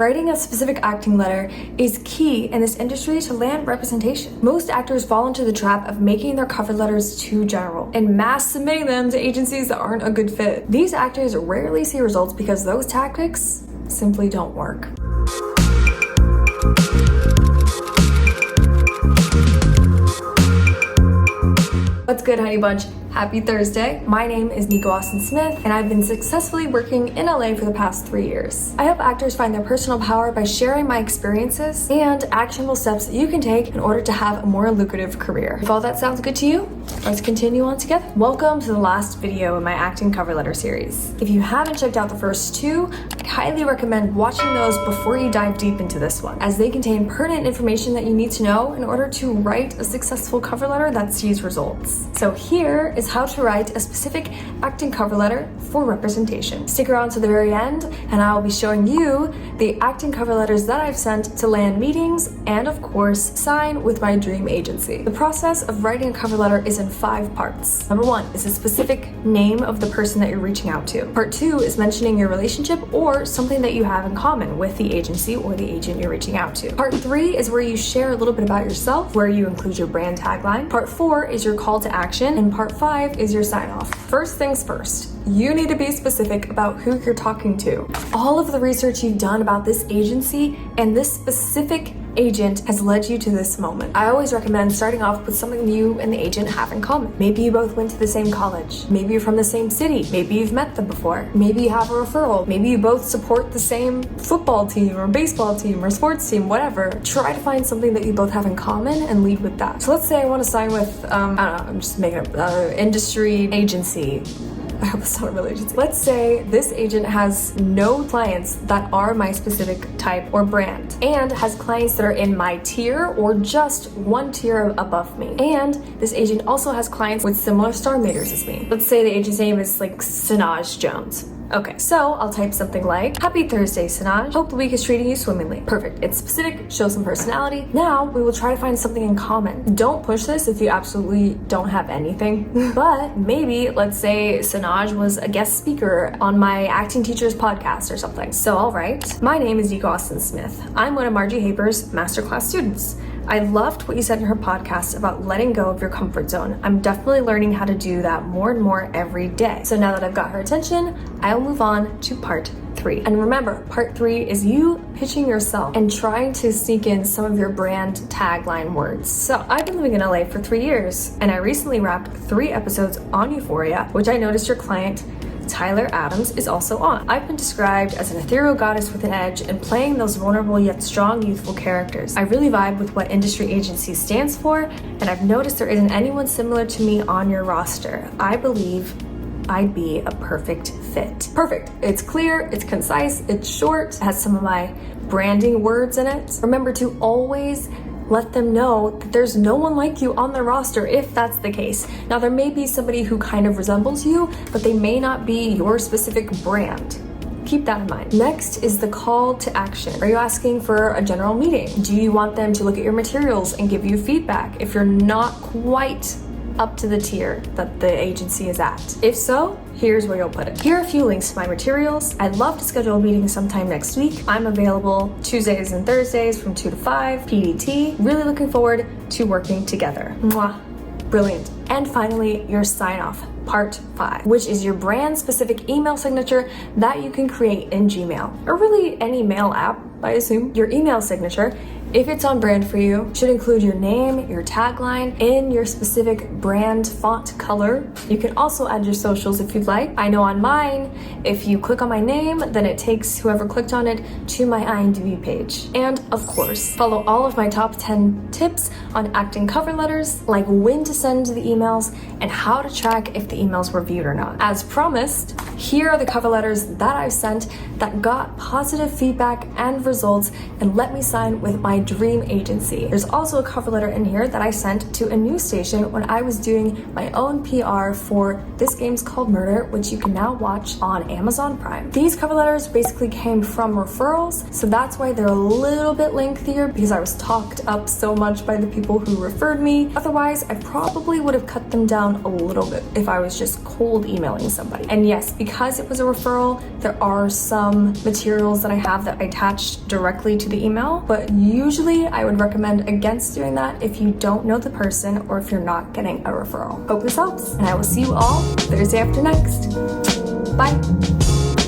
Writing a specific acting letter is key in this industry to land representation. Most actors fall into the trap of making their cover letters too general and mass submitting them to agencies that aren't a good fit. These actors rarely see results because those tactics simply don't work. What's good, honey bunch? Happy Thursday. My name is Nico Austin Smith, and I've been successfully working in LA for the past 3 years. I help actors find their personal power by sharing my experiences and actionable steps that you can take in order to have a more lucrative career. If all that sounds good to you, let's continue on together. Welcome to the last video in my acting cover letter series. If you haven't checked out the first two, I highly recommend watching those before you dive deep into this one, as they contain pertinent information that you need to know in order to write a successful cover letter that sees results. So here is how to write a specific acting cover letter for representation. Stick around to the very end, and I will be showing you the acting cover letters that I've sent to land meetings and, of course, sign with my dream agency. The process of writing a cover letter is in 5 parts. Number 1 is a specific name of the person that you're reaching out to. Part 2 is mentioning your relationship or something that you have in common with the agency or the agent you're reaching out to. Part 3 is where you share a little bit about yourself, where you include your brand tagline. Part 4 is your call to action, and Part 5 is your sign-off. First things first, you need to be specific about who you're talking to. All of the research you've done about this agency and this specific agent has led you to this moment. I always recommend starting off with something you and the agent have in common. Maybe you both went to the same college. Maybe you're from the same city. Maybe you've met them before. Maybe you have a referral. Maybe you both support the same football team or baseball team or sports team, whatever. Try to find something that you both have in common and lead with that. So let's say I want to sign with, I don't know, I'm just making up, industry agency. I hope it's not a real agency. Let's say this agent has no clients that are my specific type or brand, and has clients that are in my tier or just one tier above me. And this agent also has clients with similar star meters as me. Let's say the agent's name is like Sundayz Jones. Okay, so I'll type something like, "Happy Thursday, Sundayz. Hope the week is treating you swimmingly." Perfect. It's specific, shows some personality. Now we will try to find something in common. Don't push this if you absolutely don't have anything. But maybe, let's say Sundayz was a guest speaker on my acting teacher's podcast or something. So I'll write, "My name is Nico Austin Smith. I'm one of Margie Haber's masterclass students. I loved what you said in her podcast about letting go of your comfort zone. I'm definitely learning how to do that more and more every day." So now that I've got her attention, I'll move on to part 3. And remember, part 3 is you pitching yourself and trying to sneak in some of your brand tagline words. So I've been living in LA for 3 years, and I recently wrapped 3 episodes on Euphoria, which I noticed your client Tyler Adams is also on. I've been described as an ethereal goddess with an edge and playing those vulnerable yet strong youthful characters. I really vibe with what industry agency stands for, and I've noticed there isn't anyone similar to me on your roster. I believe I'd be a perfect fit. Perfect. It's clear, it's concise, it's short, it has some of my branding words in it. Remember to always let them know that there's no one like you on the roster if that's the case. Now, there may be somebody who kind of resembles you, but they may not be your specific brand. Keep that in mind. Next is the call to action. Are you asking for a general meeting? Do you want them to look at your materials and give you feedback if you're not quite up to the tier that the agency is at? If so, here's where you'll put it. Here are a few links to my materials. I'd love to schedule a meeting sometime next week. I'm available Tuesdays and Thursdays from 2 to 5 PDT. Really looking forward to working together. Mwah. Brilliant. And finally, your sign off, part 5, which is your brand specific email signature that you can create in Gmail, or really any mail app, I assume. Your email signature, if it's on brand for you, should include your name, your tagline, in your specific brand font color. You can also add your socials if you'd like. I know on mine, if you click on my name, then it takes whoever clicked on it to my IMDb page. And of course, follow all of my top 10 tips on acting cover letters, like when to send the emails and how to track if the emails were viewed or not. As promised, here are the cover letters that I've sent that got positive feedback and results and let me sign with my my dream agency. There's also a cover letter in here that I sent to a news station when I was doing my own PR for This Game's Called Murder, which you can now watch on Amazon Prime. These cover letters basically came from referrals, so that's why they're a little bit lengthier, because I was talked up so much by the people who referred me. Otherwise, I probably would have cut them down a little bit if I was just cold emailing somebody. And yes, because it was a referral, there are some materials that I have that I attached directly to the email, but usually I would recommend against doing that if you don't know the person or if you're not getting a referral. Hope this helps, and I will see you all Thursday after next. Bye.